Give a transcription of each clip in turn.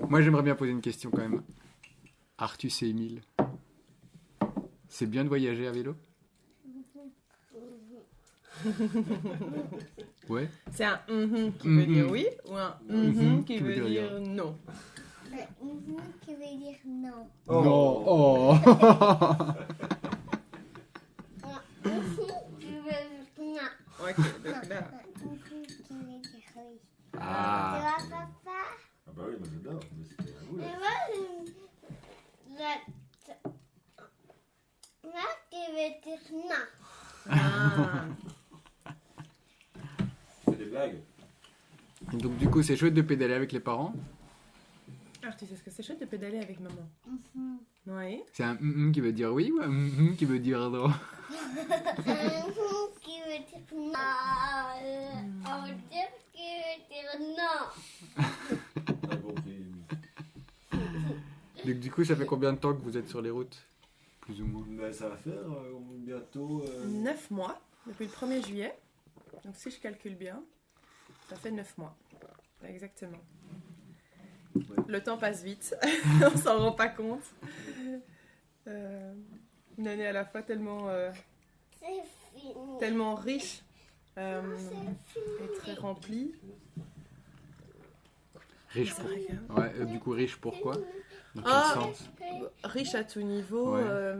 Moi, j'aimerais bien poser une question quand même. Artus et Émile, c'est bien de voyager à vélo? Ouais. C'est un qui veut dire oui ou un qui veut veut dire non. Qui veut dire non. Non. Oh. Qui veut dire non. Ok, donc là. Qui veut dire oui. Ah. Tu vois, papa? Ah bah oui, moi j'adore, mais c'était à vous là. Mais moi, là, qui veut dire non. Ah. Tu fais des blagues? Donc du coup, c'est chouette de pédaler avec les parents. Alors, tu sais ce que c'est chouette de pédaler avec maman? Oui. C'est un qui veut dire oui ou un qui veut dire non? Qui veut dire non. On veut dire qui veut dire non. T'as compris. Donc du coup, ça fait combien de temps que vous êtes sur les routes? Plus ou moins. Mais ça va faire bientôt. 9 mois, depuis le 1er juillet. Donc, si je calcule bien, ça fait 9 mois. Exactement. Ouais. Le temps passe vite, on s'en rend pas compte. Une année à la fois tellement, C'est fini. tellement riche C'est et très remplie. Riche C'est pour... vrai que- Ouais, du coup, riche pourquoi? Dans quel Ah. sens? Riche à tout niveau. Ouais.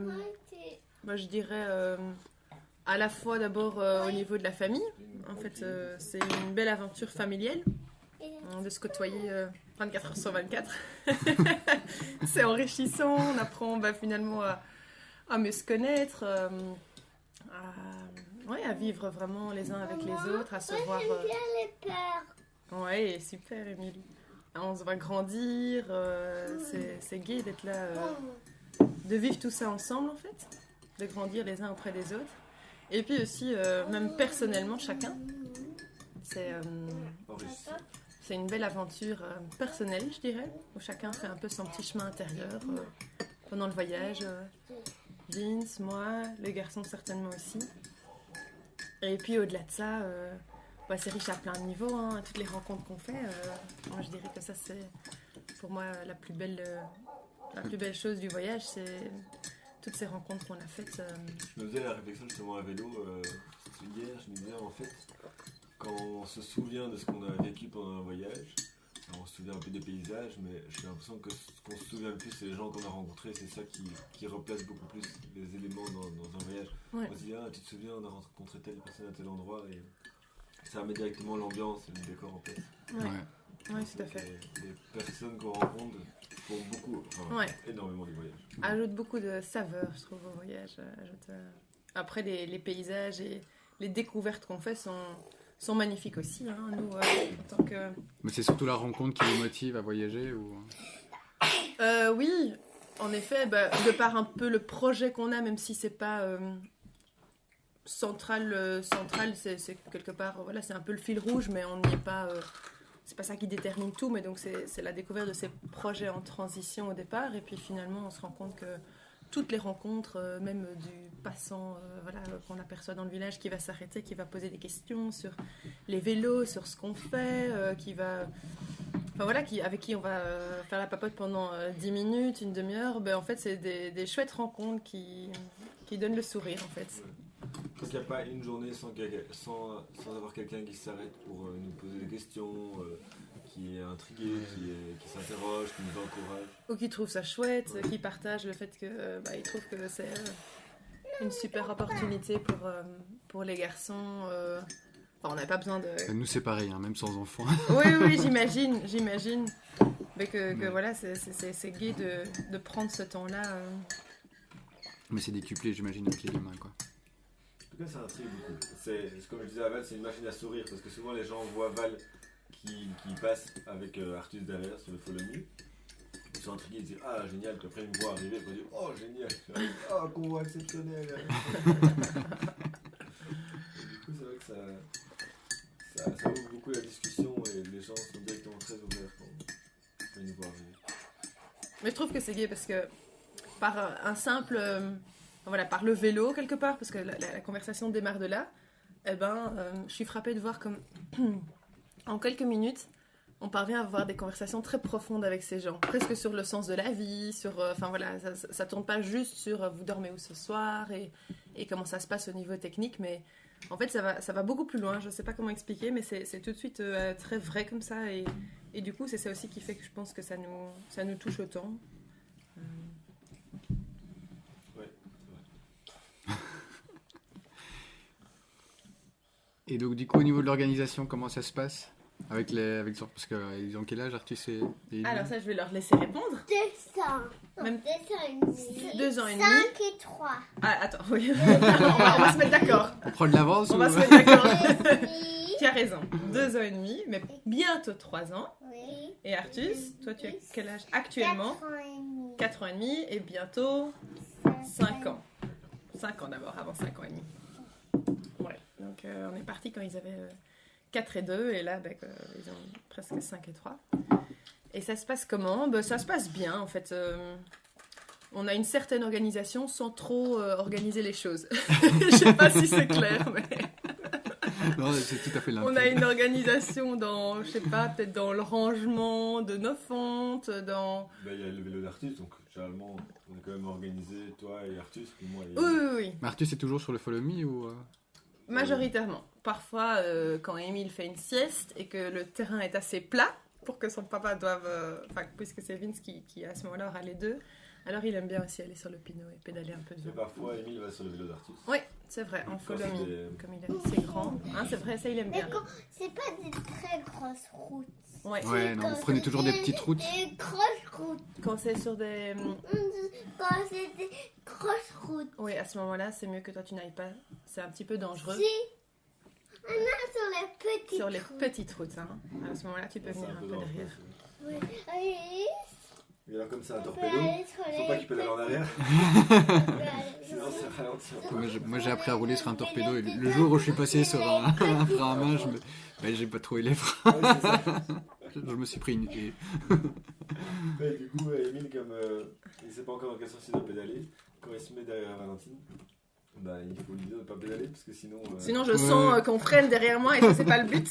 Moi, je dirais à la fois d'abord au niveau de la famille. En fait, c'est une belle aventure familiale de se côtoyer 24 heures sur 24. C'est enrichissant. On apprend finalement à mieux se connaître, à vivre vraiment les uns avec les autres, à se voir. J'aime bien les peurs. Ouais, super, Émilie. On se voit grandir. C'est gai d'être là, de vivre tout ça ensemble en fait, de grandir les uns auprès des autres. Et puis aussi, même personnellement, chacun. Enrichissant. C'est une belle aventure personnelle, je dirais, où chacun fait un peu son petit chemin intérieur pendant le voyage. Vince, moi, les garçons certainement aussi. Et puis au-delà de ça, c'est riche à plein de niveaux. Hein. Toutes les rencontres qu'on fait, moi je dirais que ça c'est pour moi la plus belle chose du voyage, c'est toutes ces rencontres qu'on a faites. Je me faisais la réflexion justement à vélo hier, je me disais en fait, quand on se souvient de ce qu'on a vécu pendant un voyage, on se souvient un peu des paysages, mais j'ai l'impression que ce qu'on se souvient le plus, c'est les gens qu'on a rencontrés, c'est ça qui replace beaucoup plus les éléments dans un voyage. Ouais. On se dit, tu te souviens, on a rencontré telle personne à tel endroit, et ça remet directement l'ambiance et le décor en place. Ouais, tout à fait. Les personnes qu'on rencontre font beaucoup, énormément du voyage. Ajoute beaucoup de saveur, je trouve, au voyage. Après, les paysages et les découvertes qu'on fait sont magnifiques aussi. Hein. Nous, en tant que... Mais c'est surtout la rencontre qui vous motive à voyager ou... Oui, en effet, de par un peu le projet qu'on a, même si c'est pas central, c'est quelque part, voilà, c'est un peu le fil rouge, mais on n'y est pas... c'est pas ça qui détermine tout, mais donc c'est la découverte de ces projets en transition au départ, et puis finalement on se rend compte que toutes les rencontres, même du passant qu'on aperçoit dans le village qui va s'arrêter, qui va poser des questions sur les vélos, sur ce qu'on fait, avec qui on va faire la papote pendant 10 minutes, une demi-heure, en fait c'est des chouettes rencontres qui donnent le sourire en fait. Parce qu'il n'y a pas une journée sans avoir quelqu'un qui s'arrête pour nous poser des questions, qui est intrigué, qui s'interroge, qui nous encourage. Ou qui trouve ça chouette, qui partage le fait que il trouve que c'est une super opportunité pour les garçons. On n'a pas besoin de... Nous, c'est pareil, hein, même sans enfants. Oui, j'imagine. Mais que voilà, c'est gai de prendre ce temps-là. Mais c'est décuplé, j'imagine, avec les gamins, quoi. En tout cas, ça intrigue beaucoup. Comme je disais à Val, c'est une machine à sourire, parce que souvent les gens voient Val qui passe avec Artus derrière sur le Follow Me. Ils sont intrigués, ils disent ah génial, puis après ils me voient arriver, ils me disent oh génial, oh convoi exceptionnel. Et du coup, c'est vrai que ça ouvre beaucoup la discussion et les gens sont directement très ouverts quand ils nous voient arriver. Mais je trouve que c'est gai parce que par un simple... par le vélo quelque part, parce que la conversation démarre de là, je suis frappée de voir comme en quelques minutes, on parvient à avoir des conversations très profondes avec ces gens, presque sur le sens de la vie, enfin voilà, ça tourne pas juste sur vous dormez où ce soir et comment ça se passe au niveau technique, mais en fait ça va beaucoup plus loin, je sais pas comment expliquer, mais c'est tout de suite très vrai comme ça, et du coup c'est ça aussi qui fait que je pense que ça nous touche autant. Ouais. Et donc, du coup, au niveau de l'organisation, comment ça se passe avec parce qu'ils ont quel âge, Artus et Émile? Alors ça, je vais leur laisser répondre. 200. Même- 2 ans et demi. 2 ans et demi. 5 et 3. Ah, attends, oui. on va se mettre d'accord. On prend de l'avance On ou... va se mettre d'accord. Oui. Tu as raison. 2 ans et demi, mais bientôt 3 ans. Oui. Et Artus, toi, tu as quel âge actuellement? 4 ans et demi. 4 ans et demi et bientôt 5 ans. 5 ans d'abord, avant 5 ans et demi. Ouais, donc on est parti quand ils avaient 4 et 2, et là, ils ont presque 5 et 3. Et ça se passe comment? Ça se passe bien, en fait. On a une certaine organisation sans trop organiser les choses. Je sais pas si c'est clair, mais... Non, c'est tout à fait limpide. On a une organisation dans, je sais pas, peut-être dans le rangement de nos fentes, dans... Il y a le vélo d'Artus, donc généralement on est quand même organisé, toi et Artus, puis moi et... Oui. Mais Artus est toujours sur le Follow Me ou... Majoritairement. Parfois, quand Émile fait une sieste et que le terrain est assez plat pour que son papa doive... puisque c'est Vince qui à ce moment-là aura les deux, alors il aime bien aussi aller sur le pinot et pédaler un peu Et devant. parfois Émile va sur le vélo d'Artus. Oui, c'est vrai, en follow Quand me, c'est- comme il est assez grand. Hein, c'est vrai, ça il aime Mais bien. quand c'est pas des très grosses routes. Ouais. Ouais, non, vous prenez toujours des petites routes. Des grosses routes. Quand c'est sur des... Quand c'est des grosses routes. Oui, à ce moment-là, c'est mieux que toi tu n'ailles pas. C'est un petit peu dangereux. Si. On a sur les petites Sur les routes. petites routes, hein. À ce moment-là, tu peux C'est venir un peu dangereux, derrière. ça. Oui. Oui. Et alors comme c'est un On peut torpedo, aller sur faut les pas qu'il pédale en petites- arrière, on peut aller sur sinon les- ça ralentit. Moi, j'ai appris à rouler sur un torpedo et le jour où je suis passé sur un frein à main, j'ai pas trouvé les freins. Ouais, c'est ça. Je me suis pris une haie. Ouais, du coup, Émile, comme il sait pas encore dans quel sens il doit pédaler, quand il se met derrière Valentine, il faut lui dire de pas pédaler parce que sinon. Sinon, je Ouais. sens qu'on freine derrière moi et ça, c'est pas le but.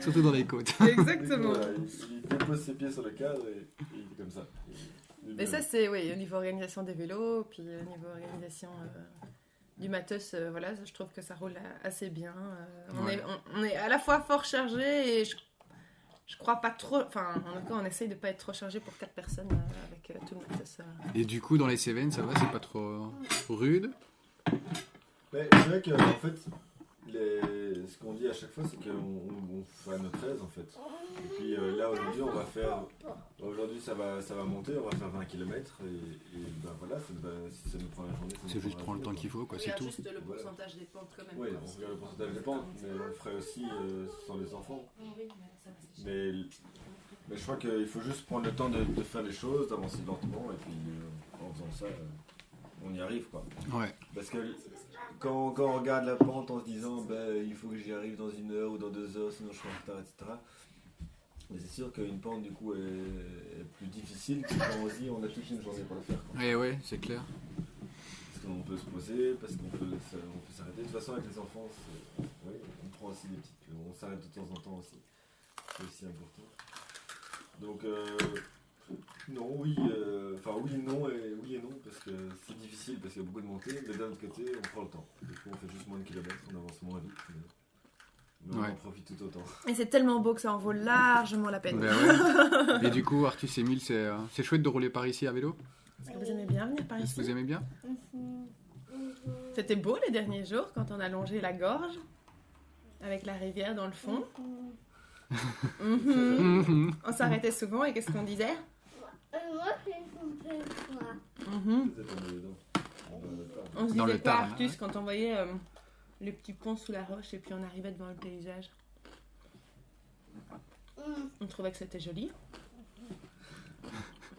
Surtout dans les côtes. Exactement. Voilà, il dépose ses pieds sur le cadre et il est comme ça. Mais ça, c'est oui, au niveau organisation des vélos, puis au niveau organisation du matos, voilà, je trouve que ça roule assez bien. Ouais. On est à la fois fort chargé et je crois pas trop. Enfin, en tout cas, on essaye de pas être trop chargé pour 4 personnes avec tout le matos. Et du coup, dans les Cévennes, ça va, c'est pas trop rude. Mais c'est vrai qu'en fait, ce qu'on dit à chaque fois, c'est qu'on fait notre aise en fait. Et puis là aujourd'hui, on va faire. Aujourd'hui, ça va monter, on va faire 20 km. Et voilà, si ça nous prend la journée. C'est juste prendre le temps qu'il faut, quoi, c'est tout. juste le Voilà. pourcentage des pentes quand même. Oui, on regarde le pourcentage des pentes, mais on le ferait aussi sans les enfants. Mais je crois qu'il faut juste prendre le temps de faire les choses, d'avancer lentement, et puis en faisant ça, on y arrive quoi. Ouais. Parce que quand on regarde la pente en se disant il faut que j'y arrive dans 1 heure ou dans 2 heures, sinon je serai en retard, etc. Mais c'est sûr qu'une pente du coup est plus difficile que quand on se dit on a toute une journée pour le faire. Quoi. Et ouais, c'est clair. Parce qu'on peut se poser, parce qu'on peut s'arrêter. De toute façon avec les enfants, on prend aussi des petites. On s'arrête de temps en temps aussi. C'est aussi important. Donc non, oui, non et non, parce que c'est difficile, parce qu'il y a beaucoup de montées, mais d'un autre côté, on prend le temps. Du coup, on fait juste moins de kilomètres, on avance moins vite, mais on Ouais. en profite tout autant. Et c'est tellement beau que ça en vaut largement la peine. Ben ouais. Et du coup, Artus et Émile, c'est chouette de rouler par ici à vélo. Est-ce que vous aimez bien venir par Est-ce que ici? vous aimez bien? C'était beau les derniers jours quand on a longé la gorge avec la rivière dans le fond. Mhm. Mhm. On s'arrêtait souvent et qu'est-ce qu'on disait? Moi, je fais quoi? Mhm. Vous êtes tombé dedans. On se Dans disait le quoi, Tarn, Artus, ouais. quand on voyait les petits ponts sous la roche et puis on arrivait devant le paysage? On trouvait que c'était joli.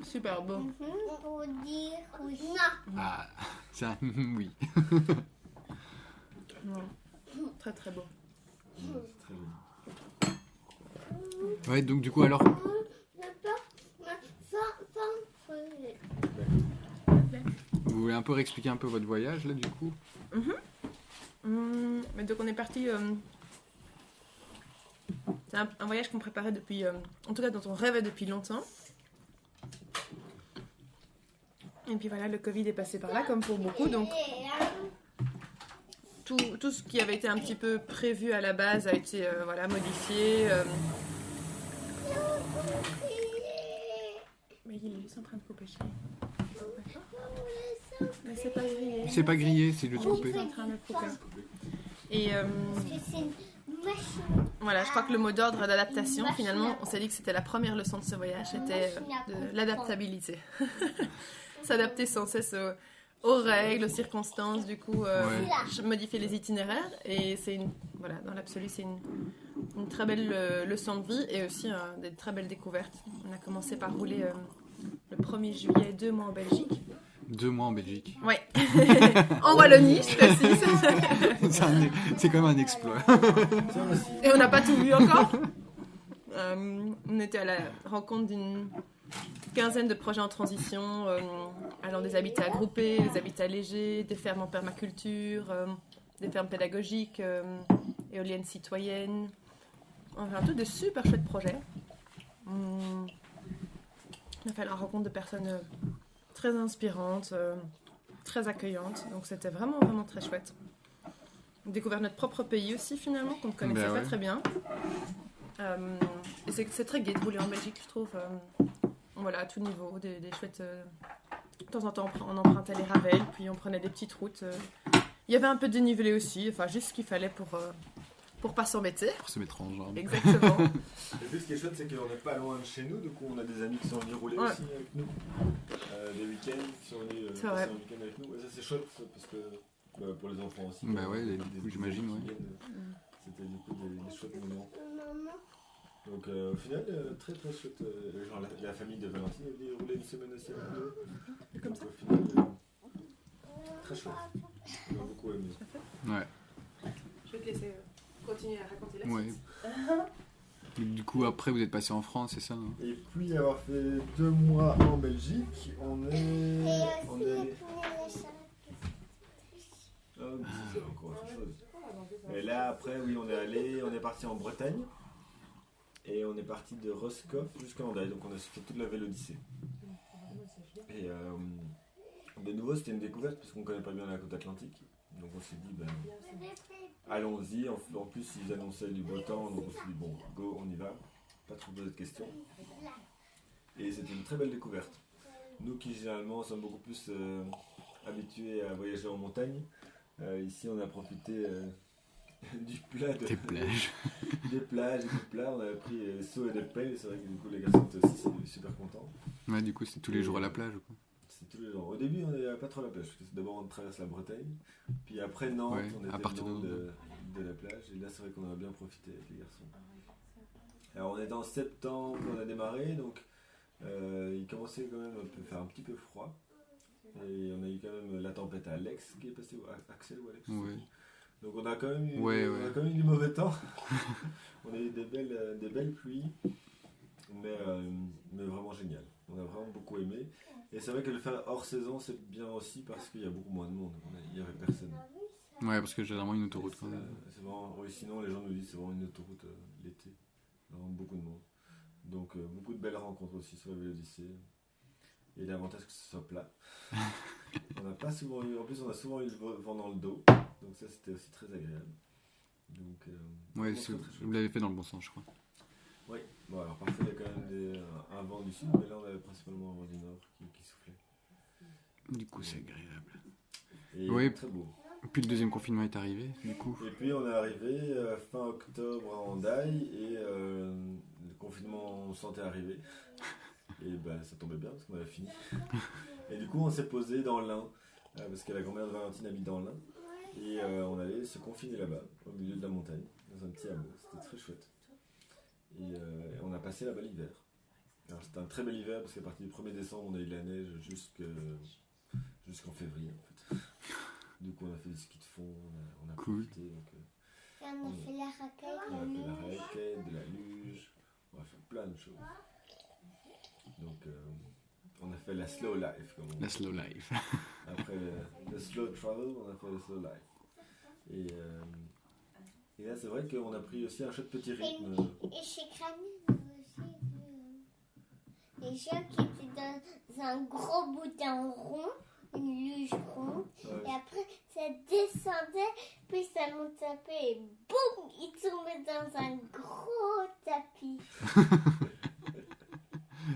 Super beau. Pour dire oui. Ah, c'est un oui. Ouais. Très très beau. C'est très joli. Ouais, donc du coup, alors, vous voulez un peu réexpliquer un peu votre voyage, là, du coup? Mais donc on est parti... ça C'est un voyage qu'on préparait depuis, en tout cas dont on rêvait depuis longtemps. Et puis voilà, le Covid est passé par là, comme pour beaucoup, donc tout ce qui avait été un petit peu prévu à la base a été modifié. Mais il est juste en train de couper, chérie. Mais c'est pas grillé. C'est pas grillé, c'est juste coupé. Il est en train de couper. Et C'est une machine. voilà, je crois que le mot d'ordre d'adaptation, finalement, on s'est dit que c'était la première leçon de ce voyage, c'était de l'adaptabilité. S'adapter sans cesse aux règles, aux circonstances, du coup, modifier les itinéraires. Et c'est dans l'absolu, c'est une très belle leçon de vie et aussi des très belles découvertes. On a commencé par rouler le 1er juillet, 2 mois en Belgique. 2 mois en Belgique. Ouais, en Wallonie, je précise. C'est quand même un exploit. Et on n'a pas tout vu encore. On était à la rencontre d'une quinzaine de projets en transition, allant des habitats groupés, des habitats légers, des fermes en permaculture, des fermes pédagogiques, éoliennes citoyennes. Enfin, tout de super chouettes projets. On a fait la rencontre de personnes très inspirantes, très accueillantes. Donc c'était vraiment, vraiment très chouette. On a découvert notre propre pays aussi, finalement, qu'on ne connaissait pas très bien. Et c'est très gai de rouler en Belgique, je trouve. Voilà, à tout niveau, des chouettes... de temps en temps, on empruntait les ravels, puis on prenait des petites routes. Il y avait un peu de dénivelé aussi, enfin, juste ce qu'il fallait pour pas s'embêter. Pour se mettre en jambe. Exactement. Et puis ce qui est chouette, c'est qu'on n'est pas loin de chez nous, du coup on a des amis qui sont venus rouler aussi avec nous. Des week-ends qui sont venus passer un week-end avec nous. Et ça c'est chouette parce que pour les enfants aussi. Bah ouais, du coup j'imagine, ouais. C'était du coup des chouettes moments. Donc au final, très très chouette. Genre la famille de Valentine est venue rouler une semaine aussi avec nous. Comme ça. Au final, très chouette. On a beaucoup aimé. Ouais. Je vais te laisser continuer à raconter la Ouais. suite. Du coup, après, vous êtes passé en France, c'est ça, non? Et puis avoir fait 2 mois en Belgique, on est. Ah oui, c'est encore autre chose. Et là, après, oui, on est parti en Bretagne. Et on est parti de Roscoff jusqu'à Hendaye. Donc on a fait toute la Vélodyssée. Et de nouveau, c'était une découverte parce qu'on ne connaît pas bien la côte atlantique. Donc on s'est dit, allons-y. En plus, ils annonçaient du beau temps. Donc on s'est dit, bon, go, on y va. Pas trop poser de questions. Et c'était une très belle découverte. Nous qui généralement sommes beaucoup plus habitués à voyager en montagne, ici on a profité du plat Des plages. des plages et du plat. On avait pris des seaux et des pelles. Et c'est vrai que du coup les garçons étaient aussi super contents. Ouais, du coup, c'était tous les jours à la plage, quoi. C'est tous les jours. Au début, on n'avait pas trop la plage. Parce que d'abord, on traverse la Bretagne. Puis après, Nantes, Ouais, on à était partir loin de de la plage. Et là, c'est vrai qu'on a bien profité avec les garçons. Alors, on était en septembre, on a démarré. Donc, il commençait quand même à faire un petit peu froid. Et on a eu quand même la tempête à Alex qui est passée. Axel ou Alex? Ouais. Donc, on a quand même eu, Ouais. a quand même eu du mauvais temps. On a eu des belles pluies. Mais vraiment génial. On a vraiment beaucoup aimé. Et c'est vrai que le faire hors saison, c'est bien aussi parce qu'il y a beaucoup moins de monde. Il n'y avait personne. Ouais, parce que j'ai vraiment une autoroute quand même. C'est vraiment, oui, sinon, les gens nous disent que c'est vraiment une autoroute l'été. Vraiment beaucoup de monde. Donc, beaucoup de belles rencontres aussi sur la Vélodyssée. Et l'avantage que ce soit plat. On n'a pas souvent eu, en plus, on a souvent eu le vent dans le dos. Donc, ça, c'était aussi très agréable. Donc, Ouais, très chouette. vous l'avez fait dans le bon sens, je crois. Oui, bon, alors parfois il y a quand même un vent du sud, mais là on avait principalement un vent du nord qui soufflait. Du coup, c'est agréable. Et Oui. très beau. Puis le deuxième confinement est arrivé, du coup. Et puis on est arrivé fin octobre à Hendaye et le confinement on sentait arriver. Et ça tombait bien parce qu'on avait fini. Et du coup on s'est posé dans l'Ain, parce que la grand-mère de Valentine habite dans l'Ain. Et on allait se confiner là-bas, au milieu de la montagne, dans un petit hameau. C'était très chouette. Et on a passé là-bas l'hiver. Alors c'était un très bel hiver parce qu'à partir du 1er décembre on a eu de la neige jusqu'en février en fait. Du coup on a fait du ski de fond, on a Cool. profité. Donc, On a fait la raquette, on a fait la raquette, de la luge, on a fait plein de choses. Donc on a fait la slow life comme on dit. La slow life. Après le slow travel, on a fait le slow life. Et Et là, c'est vrai qu'on a pris aussi un chouette petit rythme. Et chez Granny, on a aussi vu les gens qui étaient dans un gros boudin rond, une luge ronde, Ouais. et après ça descendait, puis ça montait un peu et boum, ils tombaient dans un gros tapis.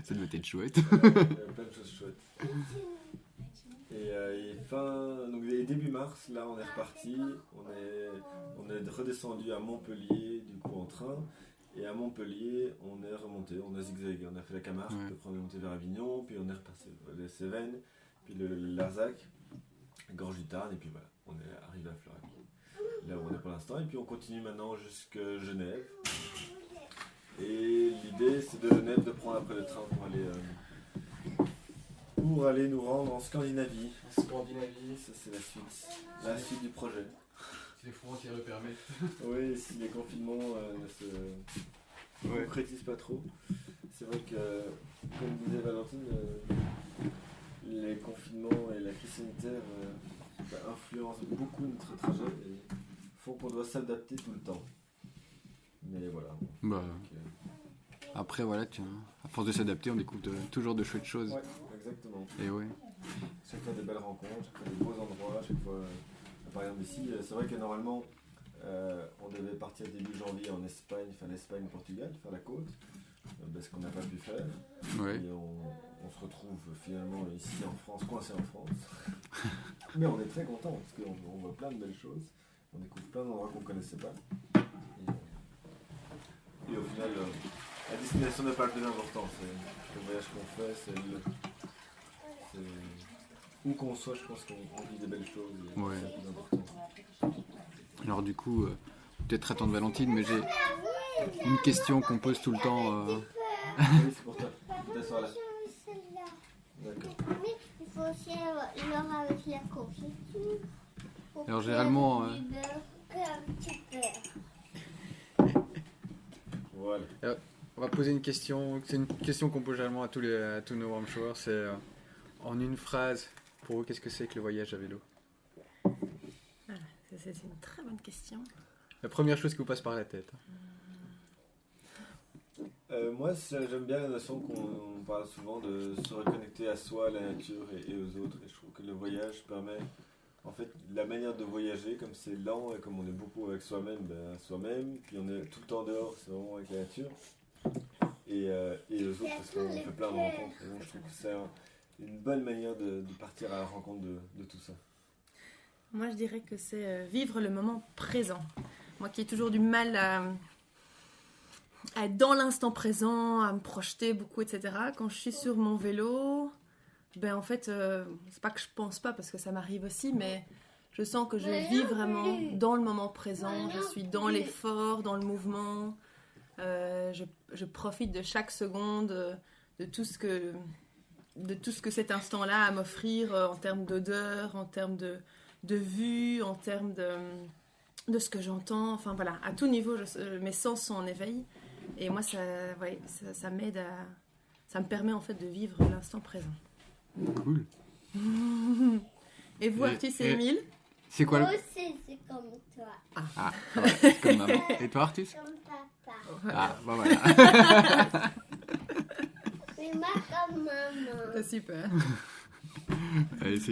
Ça doit être chouette. Il y a plein de choses chouettes. Donc, début mars, là, on est reparti. On est redescendu à Montpellier, du coup, en train. Et à Montpellier, on est remonté, on a zigzagué. On a fait la Camargue, Ouais. puis on est monté vers Avignon, puis on est repassé les Cévennes, puis le Larzac, Gorge du Tarn, et puis voilà, on est arrivé à Florac. Là où on est pour l'instant. Et puis on continue maintenant jusqu'à Genève. Et l'idée, c'est de Genève de prendre après le train pour aller nous rendre en Scandinavie. En Scandinavie, ça c'est la suite du projet. Si les frontières le permettent. Oui, si les confinements ne se concrétisent pas trop. C'est vrai que, comme disait Valentine, les confinements et la crise sanitaire influencent beaucoup notre trajet et font qu'on doit s'adapter tout le temps. Mais voilà. Bah, Donc, après, voilà, à force de s'adapter, on découvre toujours de chouettes choses. ouais, exactement. Et ouais. Chaque fois des belles rencontres, chaque fois des beaux endroits, chaque fois. Par exemple ici, c'est vrai que normalement on devait partir début janvier en Espagne, faire l'Espagne-Portugal, faire la côte, ce qu'on n'a pas pu faire. Ouais. Et on se retrouve finalement ici en France, coincé en France. Mais on est très content parce qu'on voit plein de belles choses, on découvre plein d'endroits qu'on ne connaissait pas. Et au final, la destination n'est pas le plus important, c'est le voyage qu'on fait, c'est où qu'on soit, je pense qu'on vit des belles choses, et Ouais. c'est le plus important. Alors du coup, peut-être attendre Valentine, mais j'ai une question qu'on pose tout le temps. Oui, c'est pour toi. Tu t'assois là. Celle-là. D'accord. Mais il faut aussi l'or avec la confiture. Pour Alors, faire généralement, du beurre comme tu peux. Voilà. On va poser une question. C'est une question qu'on pose généralement à tous nos warm-showers. C'est en une phrase, pour vous, qu'est-ce que c'est que le voyage à vélo? C'est une très bonne question. La première chose qui vous passe par la tête. Moi, j'aime bien la notion qu'on parle souvent de se reconnecter à soi, à la nature et aux autres. Et je trouve que le voyage permet, en fait, la manière de voyager, comme c'est lent et comme on est beaucoup avec soi-même, puis on est tout le temps dehors, c'est vraiment avec la nature. Et aux autres, parce qu'on fait plein de rencontres. Et donc, je trouve que c'est une bonne manière de partir à la rencontre de tout ça. Moi, je dirais que c'est vivre le moment présent. Moi qui ai toujours du mal à être dans l'instant présent, à me projeter beaucoup, etc. Quand je suis sur mon vélo, ben en fait, c'est pas que je pense pas, parce que ça m'arrive aussi, mais je sens que je vis vraiment dans le moment présent. Je suis dans l'effort, dans le mouvement. Je profite de chaque seconde, de tout ce que cet instant-là a à m'offrir en termes d'odeur, en termes de vue, en termes de ce que j'entends. Enfin voilà, à tout niveau, mes sens sont en éveil. Et moi, ça m'aide à... Ça me permet en fait de vivre l'instant présent. Cool. Et vous, Arthus et Émile? C'est quoi Moi le... aussi, c'est comme toi. Ah, ouais, c'est comme maman. Et toi, Arthus? Comme papa. Ah, bah voilà. Mais moi comme maman. Super. Allez, c'est